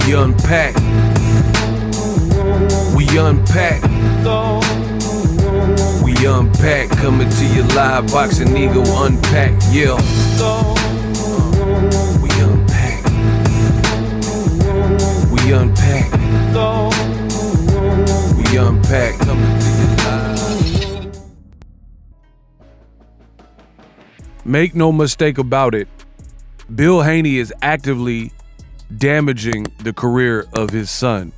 We unpack. We unpack. We unpack. Coming to your live boxing ego unpack. Yeah. We unpack. We unpack. We unpack. Coming to your live. Make no mistake about it, Bill Haney is actively damaging the career of his son.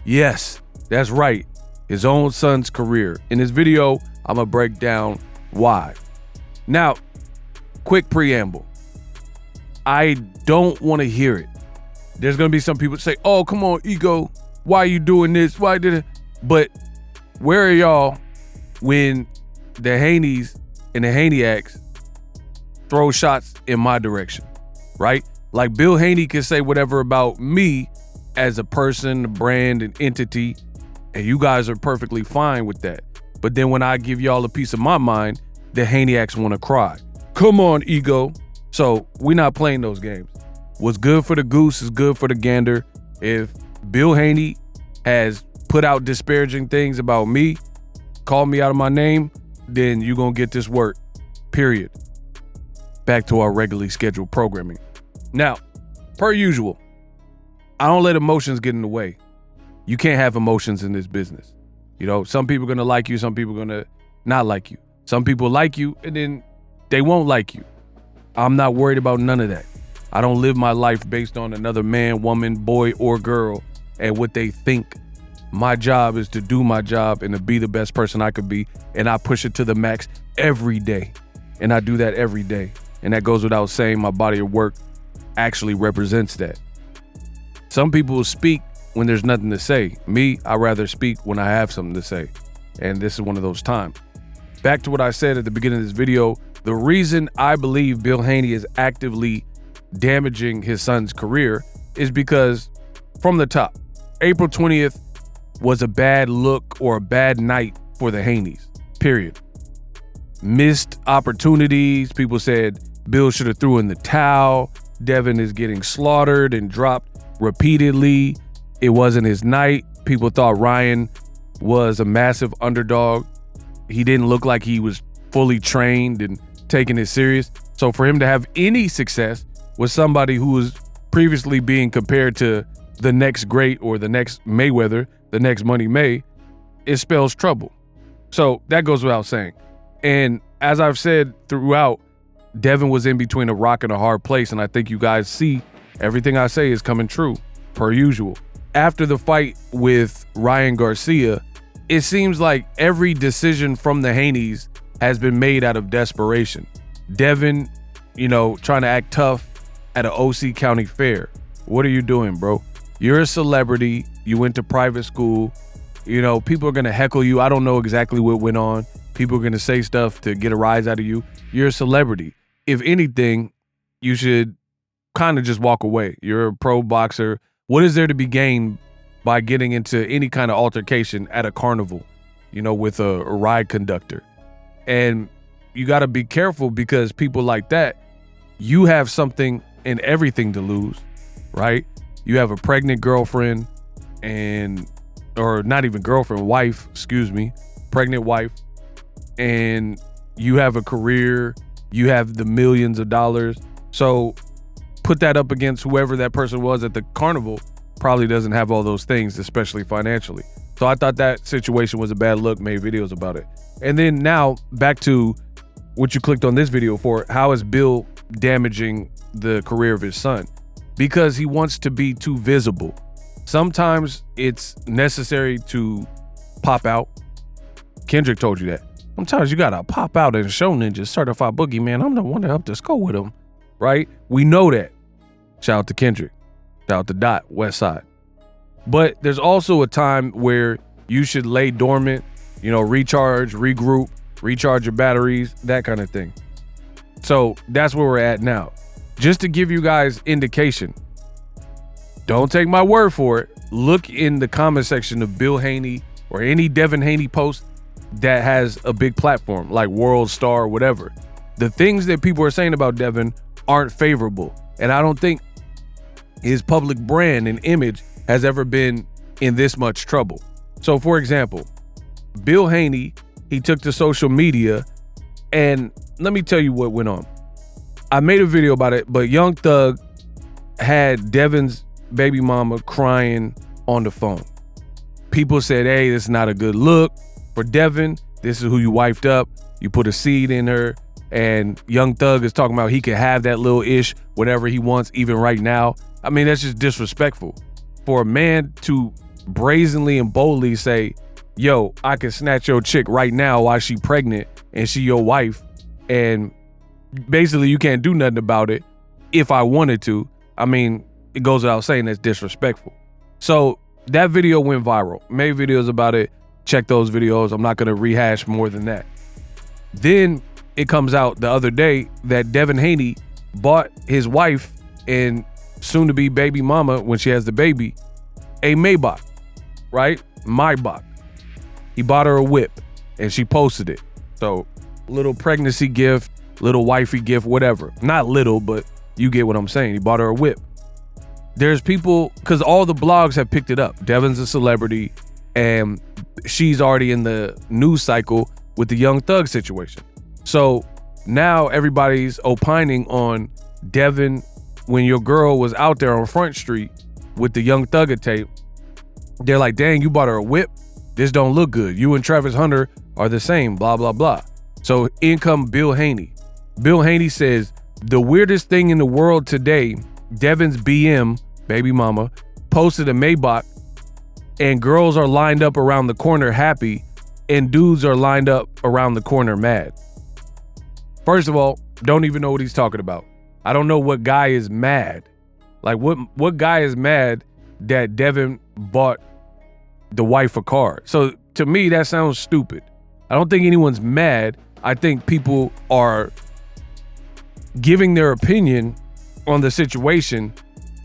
Yes, that's right, his own son's career. In this video, I'm gonna break down why. Now, quick preamble. I don't want to hear it. There's gonna be some people say, oh, come on, ego, why are you doing this? Why did it? But where are y'all when the Haneys and the Haneyacks throw shots in my direction, right? Like Bill Haney can say whatever about me as a person, a brand, an entity, and you guys are perfectly fine with that. But then when I give y'all a piece of my mind, the Haneyacks want to cry. Come on, ego. So we're not playing those games. What's good for the goose is good for the gander. If Bill Haney has put out disparaging things about me, called me out of my name, then you're going to get this work, period. Back to our regularly scheduled programming. Now, per usual, I don't let emotions get in the way. You can't have emotions in this business. You know, some people are going to like you, some people are going to not like you. Some people like you and then they won't like you. I'm not worried about none of that. I don't live my life based on another man, woman, boy, or girl and what they think. My job is to do my job and to be the best person I could be, and I push it to the max every day. And I do that every day. And that goes without saying. My body of work actually represents that. Some people will speak when there's nothing to say. Me, I rather speak when I have something to say. And this is one of those times. Back to what I said at the beginning of this video, the reason I believe Bill Haney is actively damaging his son's career is because from the top, April 20th was a bad look or a bad night for the Haneys, period. Missed opportunities. People said Bill should have threw in the towel. Devin is getting slaughtered and dropped repeatedly. It wasn't his night. People thought Ryan was a massive underdog. He didn't look like he was fully trained and taking it serious. So for him to have any success with somebody who was previously being compared to the next great or the next Mayweather, the next Money May, it spells trouble. So that goes without saying. And as I've said throughout, Devin was in between a rock and a hard place, and I think you guys see everything I say is coming true, per usual. After the fight with Ryan Garcia, it seems like every decision from the Haneys has been made out of desperation. Devin, you know, trying to act tough at an OC County fair. What are you doing, bro? You're a celebrity. You went to private school. You know, people are going to heckle you. I don't know exactly what went on. People are going to say stuff to get a rise out of you. You're a celebrity. If anything, you should kind of just walk away. You're a pro boxer. What is there to be gained by getting into any kind of altercation at a carnival, you know, with a ride conductor? And you got to be careful because people like that, you have something and everything to lose, right? You have a pregnant girlfriend or not even girlfriend, wife, excuse me, pregnant wife, and you have a career, you have the millions of dollars. So put that up against whoever that person was at the carnival, probably doesn't have all those things, especially financially. So I thought that situation was a bad look, made videos about it. And then now back to what you clicked on this video for. How is Bill damaging the career of his son? Because he wants to be too visible. Sometimes it's necessary to pop out. Kendrick told you that. Sometimes you gotta pop out and show ninjas, certified boogeyman. I'm the one that up to school with him, right? We know that. Shout out to Kendrick. Shout out to Dot, West Side. But there's also a time where you should lay dormant, you know, recharge, regroup, recharge your batteries, that kind of thing. So that's where we're at now. Just to give you guys indication, don't take my word for it. Look in the comment section of Bill Haney or any Devin Haney post that has a big platform like World Star or whatever. The things that people are saying about Devin aren't favorable. And I don't think his public brand and image has ever been in this much trouble. So for example, Bill Haney, he took to social media, and let me tell you what went on. I made a video about it, but Young Thug had Devin's baby mama crying on the phone. People said, hey, this is not a good look for Devin. This is who you wifed up. You put a seed in her. And Young Thug is talking about he can have that little ish, whatever he wants, even right now. I mean, that's just disrespectful. For a man to brazenly and boldly say, yo, I can snatch your chick right now while she pregnant and she your wife, and basically you can't do nothing about it if I wanted to. I mean, it goes without saying that's disrespectful. So that video went viral. Made videos about it. Check those videos. I'm not going to rehash more than that. Then it comes out the other day that Devin Haney bought his wife and soon-to-be baby mama, when she has the baby, a Maybach, right? Maybach. He bought her a whip, and she posted it. So, little pregnancy gift, little wifey gift, whatever. Not little, but you get what I'm saying. He bought her a whip. There's people, because all the blogs have picked it up. Devin's a celebrity, and she's already in the news cycle with the Young Thug situation. So now everybody's opining on Devin when your girl was out there on Front Street with the Young Thugger tape. They're like, dang, you bought her a whip? This don't look good. You and Travis Hunter are the same, blah, blah, blah. So in come Bill Haney. Bill Haney says, the weirdest thing in the world today, Devin's BM, baby mama, posted a Maybach, and girls are lined up around the corner happy, and dudes are lined up around the corner mad. First of all, don't even know what he's talking about. I don't know what guy is mad. Like, what guy is mad that Devin bought the wife a car? So to me, that sounds stupid. I don't think anyone's mad. I think people are giving their opinion on the situation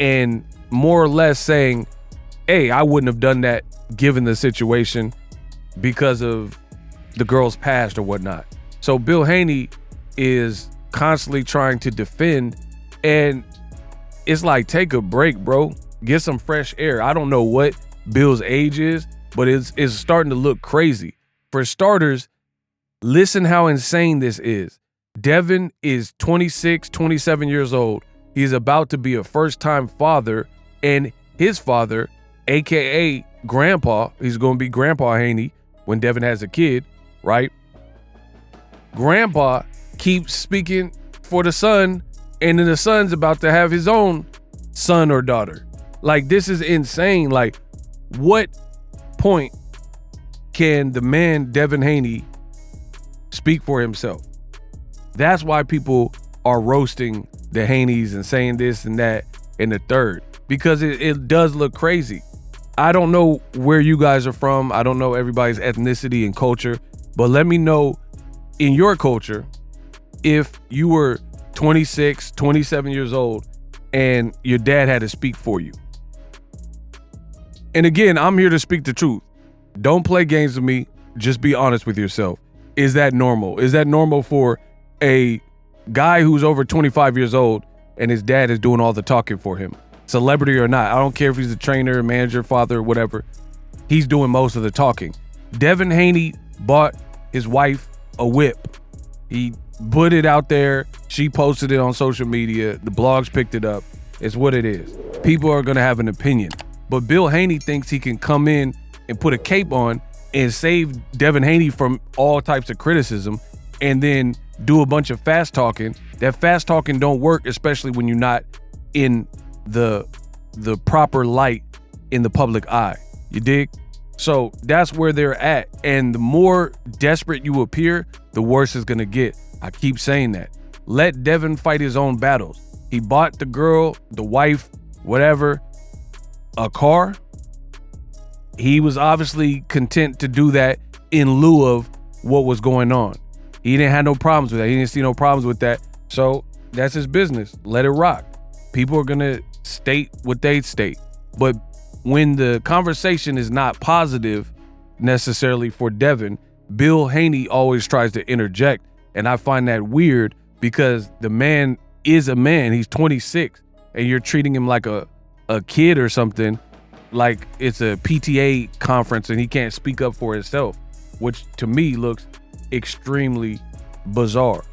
and more or less saying, hey, I wouldn't have done that given the situation because of the girl's past or whatnot. So Bill Haney is constantly trying to defend, and it's like, take a break, bro. Get some fresh air. I don't know what Bill's age is, but it's starting to look crazy. For starters, listen how insane this is. Devin is 26, 27 years old. He's about to be a first-time father, and his father, aka grandpa, he's going to be Grandpa Haney when Devin has a kid, right? Grandpa keeps speaking for the son, and then the son's about to have his own son or daughter. Like, this is insane. Like, what point can the man Devin Haney speak for himself? That's why people are roasting the Haneys and saying this and that and the third, because it does look crazy. I don't know where you guys are from. I don't know everybody's ethnicity and culture, but let me know in your culture, if you were 26, 27 years old and your dad had to speak for you. And again, I'm here to speak the truth. Don't play games with me. Just be honest with yourself. Is that normal? Is that normal for a guy who's over 25 years old and his dad is doing all the talking for him? Celebrity or not. I don't care if he's a trainer, manager, father, whatever. He's doing most of the talking. Devin Haney bought his wife a whip. He put it out there. She posted it on social media. The blogs picked it up. It's what it is. People are going to have an opinion. But Bill Haney thinks he can come in and put a cape on and save Devin Haney from all types of criticism and then do a bunch of fast talking. That fast talking don't work, especially when you're not in the proper light in the public eye. You dig? So that's where they're at. And the more desperate you appear, the worse it's going to get. I keep saying that. Let Devin fight his own battles. He bought the girl, the wife, whatever, a car. He was obviously content to do that in lieu of what was going on. He didn't have no problems with that. He didn't see no problems with that. So that's his business. Let it rock. People are going to state what they state. But when the conversation is not positive necessarily for Devin, Bill Haney always tries to interject. And I find that weird because the man is a man. He's 26 and you're treating him like a kid or something. like it's a PTA conference and he can't speak up for himself, which to me looks extremely bizarre.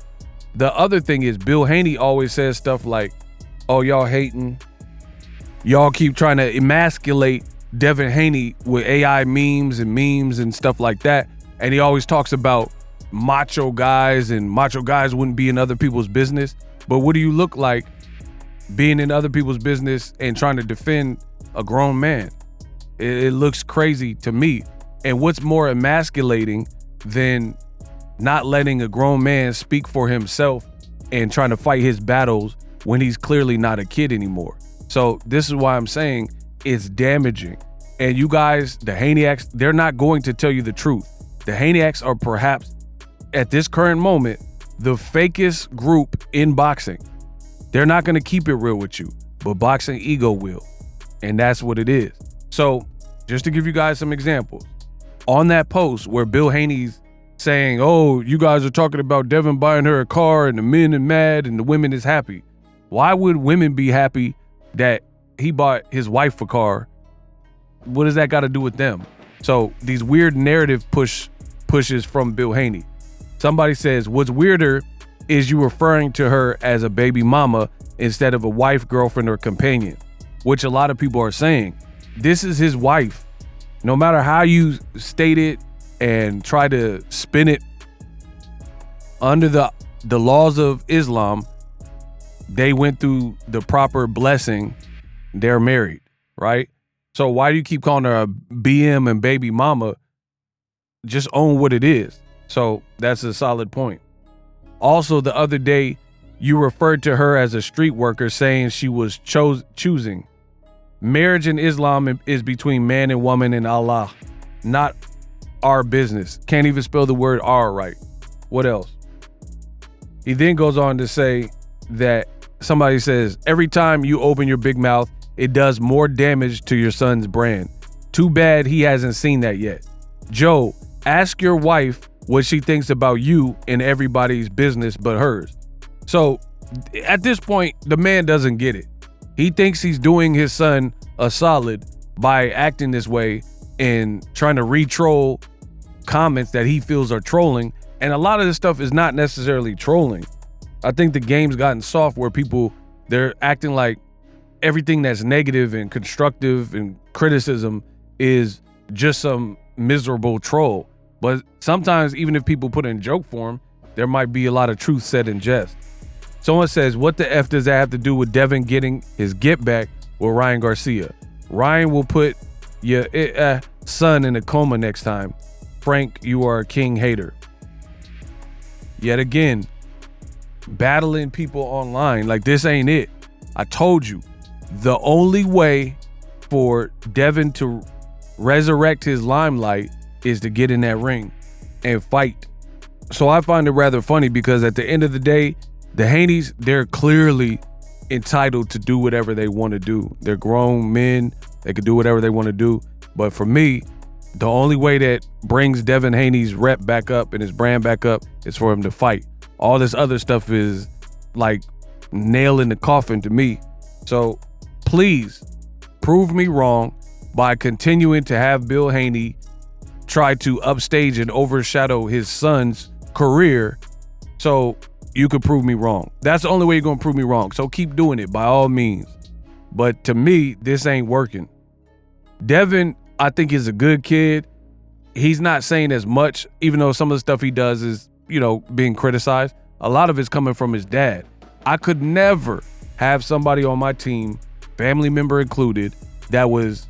The other thing is Bill Haney always says stuff like, oh, y'all hating. Y'all keep trying to emasculate Devin Haney with AI memes and stuff like that. And he always talks about macho guys, and macho guys wouldn't be in other people's business. But what do you look like being in other people's business and trying to defend a grown man? It looks crazy to me. And what's more emasculating than not letting a grown man speak for himself and trying to fight his battles when he's clearly not a kid anymore? So this is why I'm saying it's damaging. And you guys, the Haneyacks, they're not going to tell you the truth. The Haneyacks are perhaps, at this current moment, the fakest group in boxing. They're not going to keep it real with you, but boxing ego will. And that's what it is. So just to give you guys some examples, on that post where Bill Haney's saying, oh, you guys are talking about Devin buying her a car and the men are mad and the women is happy. Why would women be happy that he bought his wife a car? What does that got to do with them? So these weird narrative pushes from Bill Haney. Somebody says, what's weirder is you referring to her as a baby mama instead of a wife, girlfriend, or companion, which a lot of people are saying. This is his wife. No matter how you state it and try to spin it, under the laws of Islam, they went through the proper blessing. They're married, right? So why do you keep calling her a BM and baby mama? Just own what it is. So that's a solid point. Also, the other day, you referred to her as a street worker, saying she was choosing. Marriage in Islam is between man and woman and Allah, not our business. Can't even spell the word R right. What else? He then goes on to say that somebody says, every time you open your big mouth, it does more damage to your son's brand. Too bad he hasn't seen that yet. Joe, ask your wife what she thinks about you in everybody's business but hers. So at this point, the man doesn't get it. He thinks he's doing his son a solid by acting this way and trying to re-troll comments that he feels are trolling. And a lot of this stuff is not necessarily trolling. I think the game's gotten soft where people, they're acting like everything that's negative and constructive and criticism is just some miserable troll. But sometimes, even if people put it in joke form, there might be a lot of truth said in jest. Someone says, what the F does that have to do with Devin getting his get back with Ryan Garcia? Ryan will put your son in a coma next time. Frank, you are a king hater. Yet again, battling people online, like this ain't it. I told you, the only way for Devin to resurrect his limelight is to get in that ring and fight. So I find it rather funny because at the end of the day, the Haneys, they're clearly entitled to do whatever they want to do. They're grown men. They can do whatever they want to do. But for me, the only way that brings Devin Haney's rep back up and his brand back up is for him to fight. All this other stuff is like nail in the coffin to me. So please prove me wrong by continuing to have Bill Haney try to upstage and overshadow his son's career so you could prove me wrong. That's the only way you're going to prove me wrong. So keep doing it by all means. But to me, this ain't working. Devin, I think, is a good kid. He's not saying as much, even though some of the stuff he does is, being criticized. A lot of it's coming from his dad. I could never have somebody on my team, family member included, that was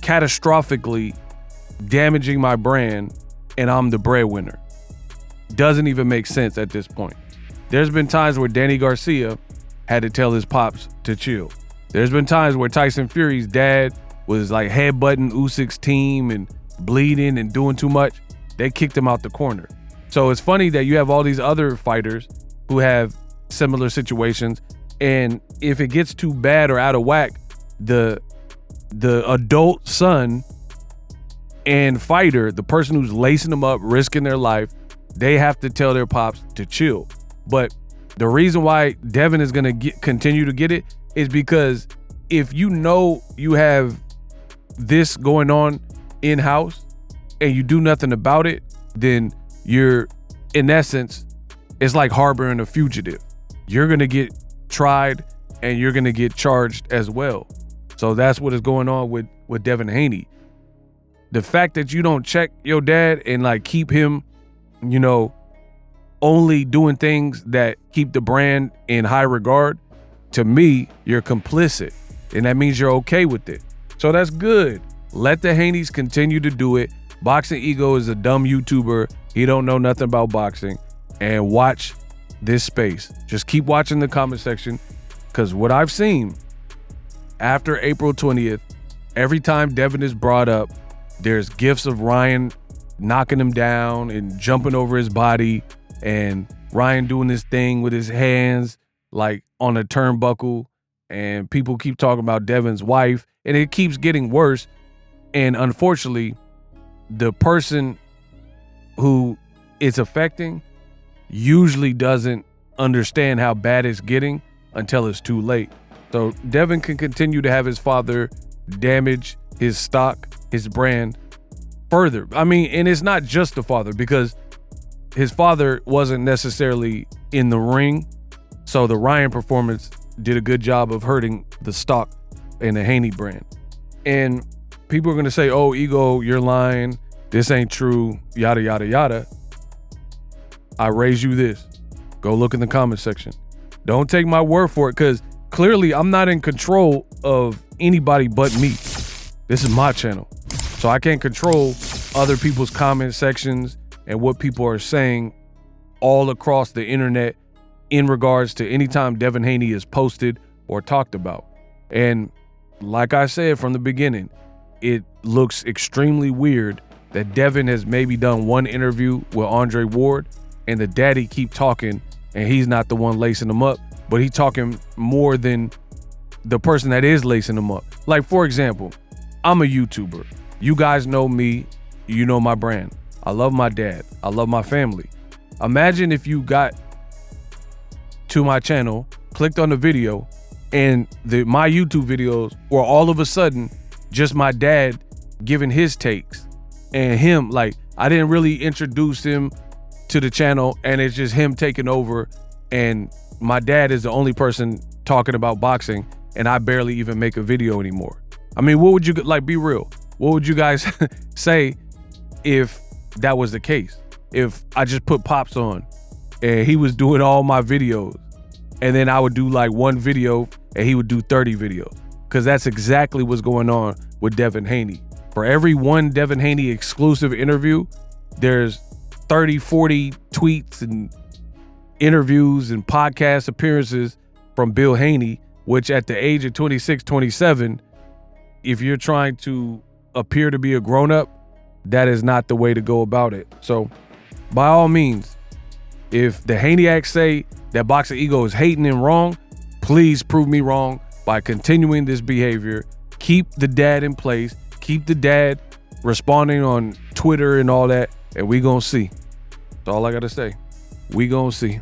catastrophically damaging my brand and I'm the breadwinner. Doesn't even make sense at this point. There's been times where Danny Garcia had to tell his pops to chill. There's been times where Tyson Fury's dad was like headbutting Usyk's team and bleeding and doing too much. They kicked him out the corner. So it's funny that you have all these other fighters who have similar situations, and if it gets too bad or out of whack, the adult son and fighter, the person who's lacing them up, risking their life, they have to tell their pops to chill. But the reason why Devin is going to continue to get it is because if you have this going on in-house and you do nothing about it, then you're, in essence, it's like harboring a fugitive. You're going to get tried and you're going to get charged as well. So that's what is going on with Devin Haney. The fact that you don't check your dad and like keep him, you know, only doing things that keep the brand in high regard, to me, you're complicit. And that means you're okay with it. So that's good. Let the Haneys continue to do it. Boxing Ego is a dumb YouTuber. He don't know nothing about boxing. And watch this space. Just keep watching the comment section, because what I've seen after April 20th, every time Devin is brought up, there's gifs of Ryan knocking him down and jumping over his body, and Ryan doing this thing with his hands like on a turnbuckle, and people keep talking about Devin's wife, and it keeps getting worse. And unfortunately, the person who it's affecting usually doesn't understand how bad it's getting until it's too late. So Devin can continue to have his father damage his stock, his brand further. I mean, and it's not just the father, because his father wasn't necessarily in the ring. So the Ryan performance did a good job of hurting the stock and the Haney brand. And people are going to say, oh, Ego, you're lying. This ain't true, yada, yada, yada. I raise you this. Go look in the comment section. Don't take my word for it, because clearly I'm not in control of anybody but me. This is my channel. So I can't control other people's comment sections and what people are saying all across the internet in regards to anytime Devin Haney is posted or talked about. And like I said from the beginning, it looks extremely weird that Devin has maybe done one interview with Andre Ward and the daddy keep talking and he's not the one lacing him up, but he talking more than the person that is lacing him up. Like, for example, I'm a YouTuber. You guys know me. You know my brand. I love my dad. I love my family. Imagine if you got to my channel, clicked on the video, and my YouTube videos were all of a sudden just my dad giving his takes, and him, like, I didn't really introduce him to the channel, and it's just him taking over, and my dad is the only person talking about boxing, and I barely even make a video anymore. I mean, what would you, like, be real? What would you guys say if that was the case? If I just put Pops on and he was doing all my videos, and then I would do like one video and he would do 30 videos? Because that's exactly what's going on with Devin Haney. For every one Devin Haney exclusive interview, there's 30, 40 tweets and interviews and podcast appearances from Bill Haney, which at the age of 26, 27, if you're trying to appear to be a grown-up, that is not the way to go about it. So by all means, if the Haneyacks say that Boxing Ego is hating and wrong, please prove me wrong by continuing this behavior. Keep the dad in place. Keep the dad responding on Twitter and all that, and we gonna see. That's all I gotta say. We gonna see.